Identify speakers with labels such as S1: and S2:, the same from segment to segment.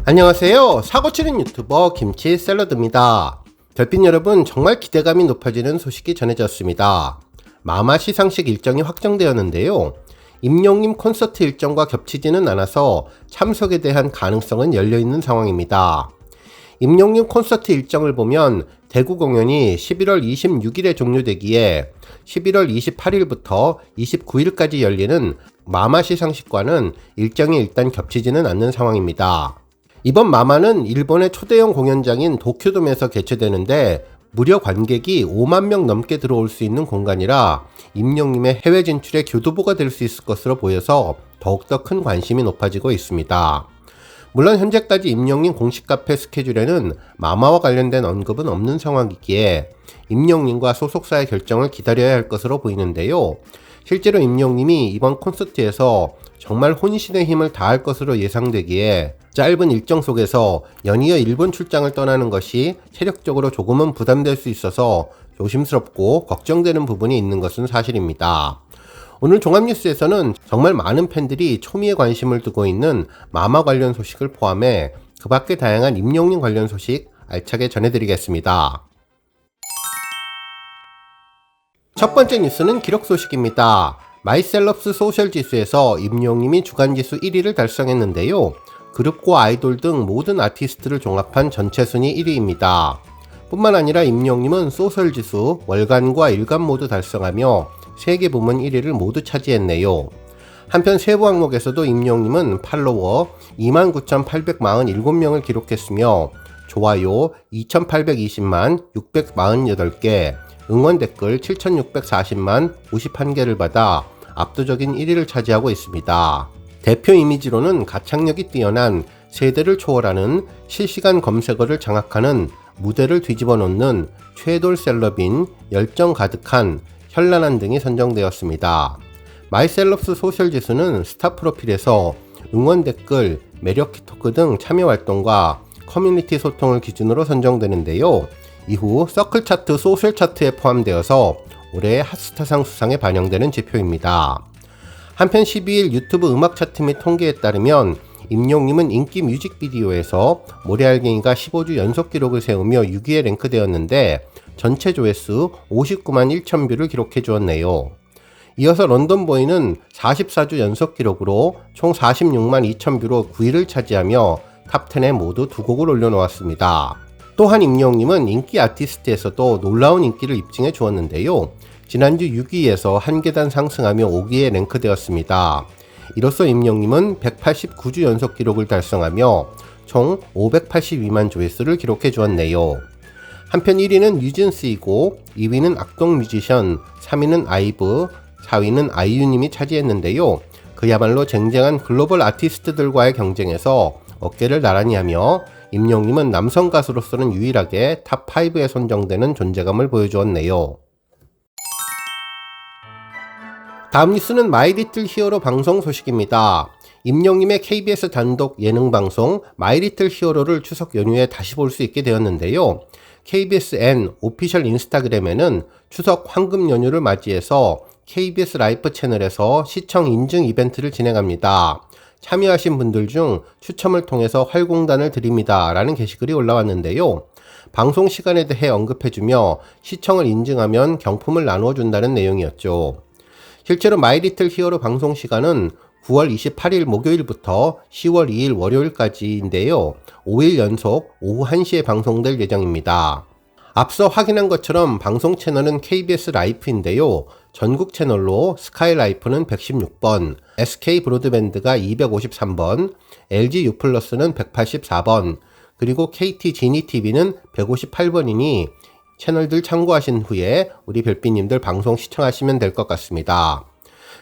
S1: 안녕하세요. 사고치는 유튜버 김치샐러드입니다. 별빛 여러분, 정말 기대감이 높아지는 소식이 전해졌습니다. 마마 시상식 일정이 확정되었는데요. 임영님 콘서트 일정과 겹치지는 않아서 참석에 대한 가능성은 열려있는 상황입니다. 임영님 콘서트 일정을 보면 대구 공연이 11월 26일에 종료되기에 11월 28일부터 29일까지 열리는 마마 시상식과는 일정이 일단 겹치지는 않는 상황입니다. 이번 마마는 일본의 초대형 공연장인 도쿄돔에서 개최되는데 무려 관객이 5만 명 넘게 들어올 수 있는 공간이라 임영님의 해외 진출의 교두보가 될 수 있을 것으로 보여서 더욱더 큰 관심이 높아지고 있습니다. 물론 현재까지 임영님 공식 카페 스케줄에는 마마와 관련된 언급은 없는 상황이기에 임영님과 소속사의 결정을 기다려야 할 것으로 보이는데요. 실제로 임영님이 이번 콘서트에서 정말 혼신의 힘을 다할 것으로 예상되기에 짧은 일정 속에서 연이어 일본 출장을 떠나는 것이 체력적으로 조금은 부담될 수 있어서 조심스럽고 걱정되는 부분이 있는 것은 사실입니다. 오늘 종합뉴스에서는 정말 많은 팬들이 초미의 관심을 두고 있는 마마 관련 소식을 포함해 그 밖의 다양한 임영님 관련 소식 알차게 전해드리겠습니다. 첫 번째 뉴스는 기록 소식입니다. 마이셀럽스 소셜 지수에서 임영님이 주간지수 1위를 달성했는데요. 그룹과 아이돌 등 모든 아티스트를 종합한 전체 순위 1위입니다. 뿐만 아니라 임영님은 소셜지수 월간과 일간 모두 달성하며 3개 부문 1위를 모두 차지했네요. 한편 세부 항목에서도 임영님은 팔로워 29,847명을 기록했으며 좋아요 2,820만 648개, 응원 댓글 7,640만 51개를 받아 압도적인 1위를 차지하고 있습니다. 대표 이미지로는 가창력이 뛰어난 세대를 초월하는 실시간 검색어를 장악하는 무대를 뒤집어 놓는 최돌 셀럽인 열정 가득한 현란한 등이 선정되었습니다. 마이셀럽스 소셜 지수는 스타 프로필에서 응원 댓글, 매력 토크 등 참여 활동과 커뮤니티 소통을 기준으로 선정되는데요. 이후 서클 차트, 소셜 차트에 포함되어서 올해의 핫스타상 수상에 반영되는 지표입니다. 한편 12일 유튜브 음악 차트 및 통계에 따르면 임영님은 인기 뮤직비디오에서 모래알갱이가 15주 연속 기록을 세우며 6위에 랭크되었는데 전체 조회수 59만 1천 뷰를 기록해 주었네요. 이어서 런던보이는 44주 연속 기록으로 총 46만 2천 뷰로 9위를 차지하며 탑10에 모두 2곡을 올려놓았습니다. 또한 임영님은 인기 아티스트에서도 놀라운 인기를 입증해 주었는데요. 지난주 6위에서 한 계단 상승하며 5위에 랭크되었습니다. 이로써 임영님은 189주 연속 기록을 달성하며 총 582만 조회수를 기록해 주었네요. 한편 1위는 뉴진스이고 2위는 악동 뮤지션, 3위는 아이브, 4위는 아이유님이 차지했는데요. 그야말로 쟁쟁한 글로벌 아티스트들과의 경쟁에서 어깨를 나란히 하며 임영님은 남성 가수로서는 유일하게 탑5에 선정되는 존재감을 보여주었네요. 다음 뉴스는 마이리틀 히어로 방송 소식입니다. 임영님의 KBS 단독 예능 방송 마이리틀 히어로를 추석 연휴에 다시 볼 수 있게 되었는데요. KBSN 오피셜 인스타그램에는 추석 황금 연휴를 맞이해서 KBS 라이프 채널에서 시청 인증 이벤트를 진행합니다. 참여하신 분들 중 추첨을 통해서 활공단을 드립니다 라는 게시글이 올라왔는데요. 방송 시간에 대해 언급해주며 시청을 인증하면 경품을 나누어 준다는 내용이었죠. 실제로 마이리틀 히어로 방송 시간은 9월 28일 목요일부터 10월 2일 월요일까지인데요. 5일 연속 오후 1시에 방송될 예정입니다. 앞서 확인한 것처럼 방송 채널은 KBS 라이프인데요. 전국 채널로 스카이라이프는 116번, SK 브로드밴드가 253번, LG U+는 184번, 그리고 KT 지니TV는 158번이니 채널들 참고하신 후에 우리 별빛님들 방송 시청하시면 될 것 같습니다.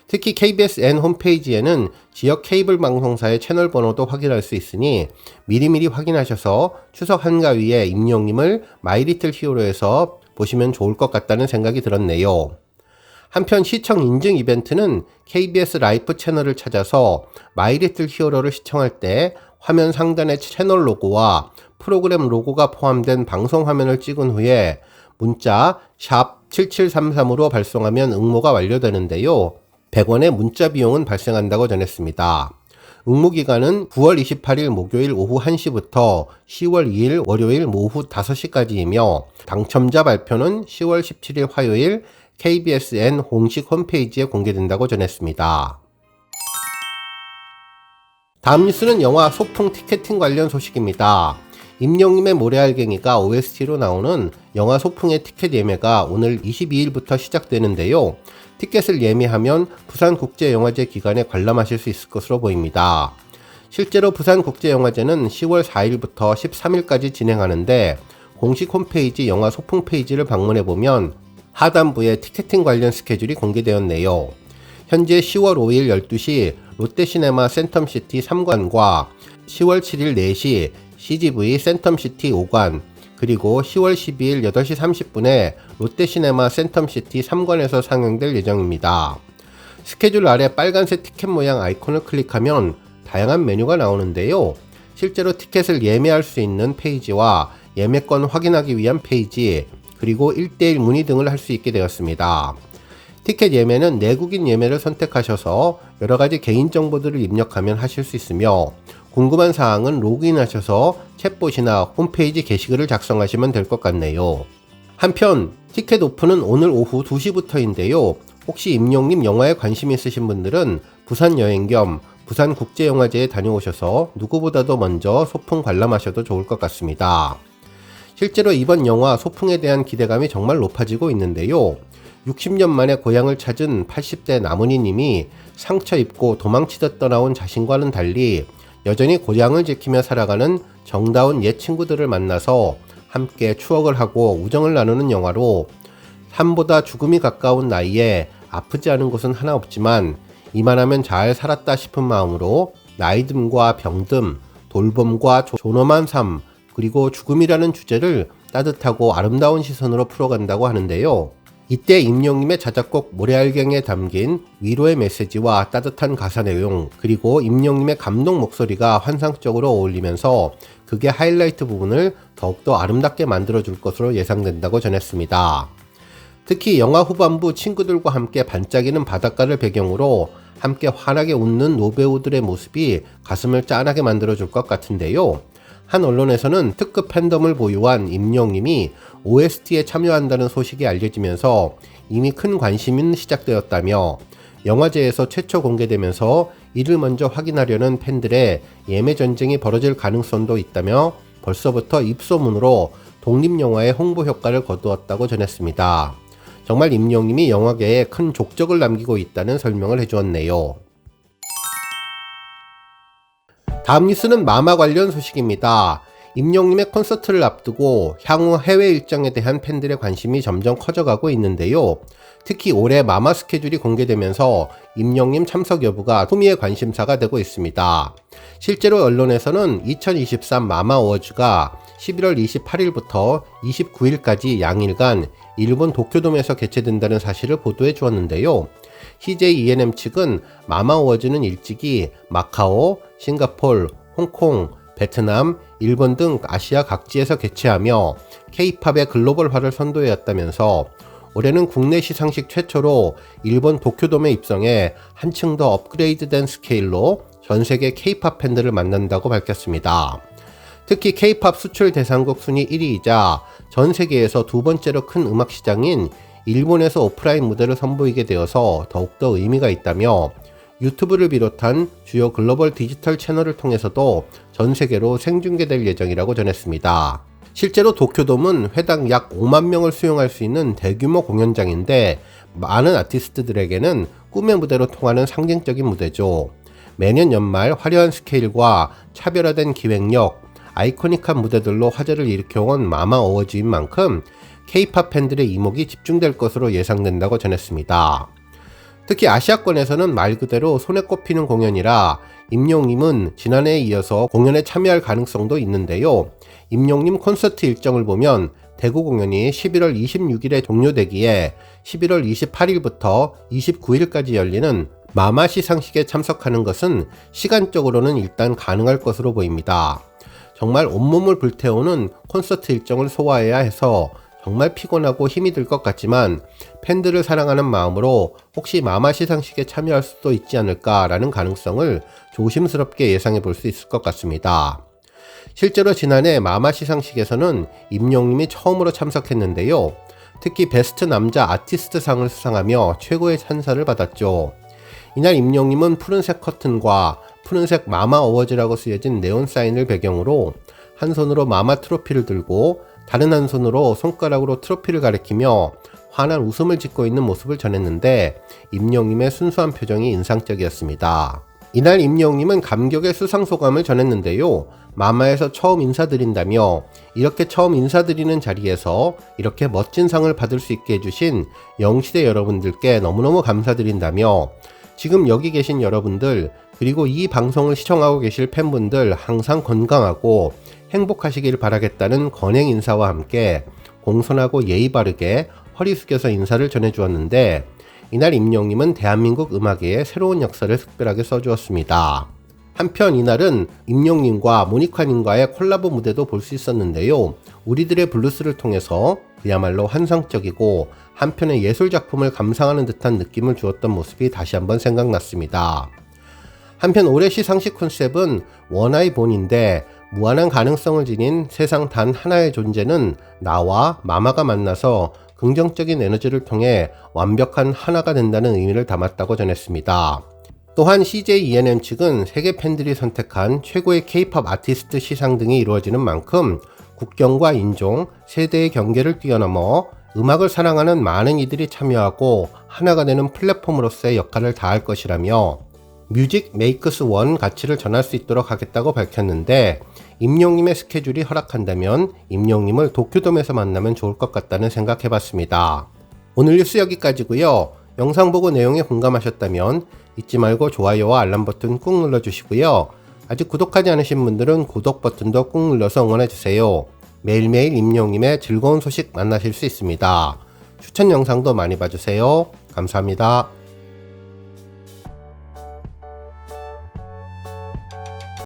S1: 특히 KBSN 홈페이지에는 지역 케이블 방송사의 채널 번호도 확인할 수 있으니 미리미리 확인하셔서 추석 한가위에 임영님을 마이리틀 히어로에서 보시면 좋을 것 같다는 생각이 들었네요. 한편 시청 인증 이벤트는 KBS 라이프 채널을 찾아서 마이리틀 히어로를 시청할 때 화면 상단의 채널 로고와 프로그램 로고가 포함된 방송 화면을 찍은 후에 문자 샵 7733으로 발송하면 응모가 완료되는데요. 100원의 문자 비용은 발생한다고 전했습니다. 응모기간은 9월 28일 목요일 오후 1시부터 10월 2일 월요일 오후 5시까지이며 당첨자 발표는 10월 17일 화요일 KBSN 공식 홈페이지에 공개된다고 전했습니다. 다음 뉴스는 영화 소풍 티켓팅 관련 소식입니다. 임영님의 모래알갱이가 OST로 나오는 영화 소풍의 티켓 예매가 오늘 22일부터 시작되는데요. 티켓을 예매하면 부산국제영화제 기간에 관람하실 수 있을 것으로 보입니다. 실제로 부산국제영화제는 10월 4일부터 13일까지 진행하는데 공식 홈페이지 영화 소풍 페이지를 방문해보면 하단부에 티켓팅 관련 스케줄이 공개되었네요. 현재 10월 5일 12시 롯데시네마 센텀시티 3관과 10월 7일 4시 CGV 센텀시티 5관, 그리고 10월 12일 8시 30분에 롯데시네마 센텀시티 3관에서 상영될 예정입니다. 스케줄 아래 빨간색 티켓 모양 아이콘을 클릭하면 다양한 메뉴가 나오는데요. 실제로 티켓을 예매할 수 있는 페이지와 예매권 확인하기 위한 페이지, 그리고 1:1 문의 등을 할 수 있게 되었습니다. 티켓 예매는 내국인 예매를 선택하셔서 여러가지 개인정보들을 입력하면 하실 수 있으며 궁금한 사항은 로그인하셔서 챗봇이나 홈페이지 게시글을 작성하시면 될 것 같네요. 한편 티켓 오픈은 오늘 오후 2시부터인데요. 혹시 임용님 영화에 관심 있으신 분들은 부산 여행 겸 부산국제영화제에 다녀오셔서 누구보다도 먼저 소풍 관람하셔도 좋을 것 같습니다. 실제로 이번 영화 소풍에 대한 기대감이 정말 높아지고 있는데요. 60년 만에 고향을 찾은 80대 나문희님이 상처 입고 도망치듯 떠나온 자신과는 달리 여전히 고향을 지키며 살아가는 정다운 옛 친구들을 만나서 함께 추억을 하고 우정을 나누는 영화로 삶보다 죽음이 가까운 나이에 아프지 않은 곳은 하나 없지만 이만하면 잘 살았다 싶은 마음으로 나이듦과 병듦, 돌봄과 존엄한 삶, 그리고 죽음이라는 주제를 따뜻하고 아름다운 시선으로 풀어간다고 하는데요. 이때 임영님의 자작곡 모래알갱이에 담긴 위로의 메시지와 따뜻한 가사 내용, 그리고 임영님의 감동 목소리가 환상적으로 어울리면서 그게 하이라이트 부분을 더욱더 아름답게 만들어줄 것으로 예상된다고 전했습니다. 특히 영화 후반부 친구들과 함께 반짝이는 바닷가를 배경으로 함께 환하게 웃는 노배우들의 모습이 가슴을 짠하게 만들어줄 것 같은데요. 한 언론에서는 특급 팬덤을 보유한 임영님이 OST에 참여한다는 소식이 알려지면서 이미 큰 관심이 시작되었다며 영화제에서 최초 공개되면서 이를 먼저 확인하려는 팬들의 예매 전쟁이 벌어질 가능성도 있다며 벌써부터 입소문으로 독립영화의 홍보 효과를 거두었다고 전했습니다. 정말 임영님이 영화계에 큰 족적을 남기고 있다는 설명을 해주었네요. 다음 뉴스는 마마 관련 소식입니다. 임영님의 콘서트를 앞두고 향후 해외 일정에 대한 팬들의 관심이 점점 커져가고 있는데요. 특히 올해 마마 스케줄이 공개되면서 임영님 참석 여부가 소미의 관심사가 되고 있습니다. 실제로 언론에서는 2023 마마 어워즈가 11월 28일부터 29일까지 양일간 일본 도쿄돔에서 개최된다는 사실을 보도해 주었는데요. CJ E&M 측은 마마 어워즈는 일찍이 마카오, 싱가폴, 홍콩, 베트남, 일본 등 아시아 각지에서 개최하며 K-팝의 글로벌화를 선도해왔다면서 올해는 국내 시상식 최초로 일본 도쿄돔에 입성해 한층 더 업그레이드된 스케일로 전세계 K-팝 팬들을 만난다고 밝혔습니다. 특히 K-팝 수출 대상국 순위 1위이자 전 세계에서 두 번째로 큰 음악 시장인 일본에서 오프라인 무대를 선보이게 되어서 더욱더 의미가 있다며 유튜브를 비롯한 주요 글로벌 디지털 채널을 통해서도 전 세계로 생중계될 예정이라고 전했습니다. 실제로 도쿄돔은 회당 약 5만 명을 수용할 수 있는 대규모 공연장인데 많은 아티스트들에게는 꿈의 무대로 통하는 상징적인 무대죠. 매년 연말 화려한 스케일과 차별화된 기획력, 아이코닉한 무대들로 화제를 일으켜온 마마 어워즈인 만큼 K-팝 팬들의 이목이 집중될 것으로 예상된다고 전했습니다. 특히 아시아권에서는 말 그대로 손에 꼽히는 공연이라 임영님은 지난해에 이어서 공연에 참여할 가능성도 있는데요. 임영님 콘서트 일정을 보면 대구 공연이 11월 26일에 종료되기에 11월 28일부터 29일까지 열리는 마마 시상식에 참석하는 것은 시간적으로는 일단 가능할 것으로 보입니다. 정말 온몸을 불태우는 콘서트 일정을 소화해야 해서 정말 피곤하고 힘이 들 것 같지만 팬들을 사랑하는 마음으로 혹시 마마 시상식에 참여할 수도 있지 않을까라는 가능성을 조심스럽게 예상해 볼 수 있을 것 같습니다. 실제로 지난해 마마 시상식에서는 임영님이 처음으로 참석했는데요. 특히 베스트 남자 아티스트 상을 수상하며 최고의 찬사를 받았죠. 이날 임영님은 푸른색 커튼과 푸른색 마마 어워즈라고 쓰여진 네온 사인을 배경으로 한 손으로 마마 트로피를 들고 다른 한 손으로 손가락으로 트로피를 가리키며 환한 웃음을 짓고 있는 모습을 전했는데 임영님의 순수한 표정이 인상적이었습니다. 이날 임영님은 감격의 수상 소감을 전했는데요. 마마에서 처음 인사드린다며 이렇게 처음 인사드리는 자리에서 이렇게 멋진 상을 받을 수 있게 해주신 영시대 여러분들께 너무너무 감사드린다며 지금 여기 계신 여러분들 그리고 이 방송을 시청하고 계실 팬분들 항상 건강하고 행복하시길 바라겠다는 건행 인사와 함께 공손하고 예의 바르게 허리 숙여서 인사를 전해주었는데 이날 임영님은 대한민국 음악계의 새로운 역사를 특별하게 써주었습니다. 한편 이날은 임영님과 모니카님과의 콜라보 무대도 볼 수 있었는데요. 우리들의 블루스를 통해서 그야말로 환상적이고 한편의 예술작품을 감상하는 듯한 느낌을 주었던 모습이 다시 한번 생각났습니다. 한편 올해 시상식 컨셉은 원아이 본인데 무한한 가능성을 지닌 세상 단 하나의 존재는 나와 마마가 만나서 긍정적인 에너지를 통해 완벽한 하나가 된다는 의미를 담았다고 전했습니다. 또한 CJ ENM 측은 세계 팬들이 선택한 최고의 K-POP 아티스트 시상 등이 이루어지는 만큼 국경과 인종, 세대의 경계를 뛰어넘어 음악을 사랑하는 많은 이들이 참여하고 하나가 되는 플랫폼으로서의 역할을 다할 것이라며 뮤직 메이크스 원 가치를 전할 수 있도록 하겠다고 밝혔는데 임영님의 스케줄이 허락한다면 임영님을 도쿄돔에서 만나면 좋을 것 같다는 생각해봤습니다. 오늘 뉴스 여기까지고요. 영상 보고 내용에 공감하셨다면 잊지 말고 좋아요와 알람 버튼 꾹 눌러주시고요. 아직 구독하지 않으신 분들은 구독 버튼도 꾹 눌러서 응원해주세요. 매일매일 임영님의 즐거운 소식 만나실 수 있습니다. 추천 영상도 많이 봐주세요. 감사합니다.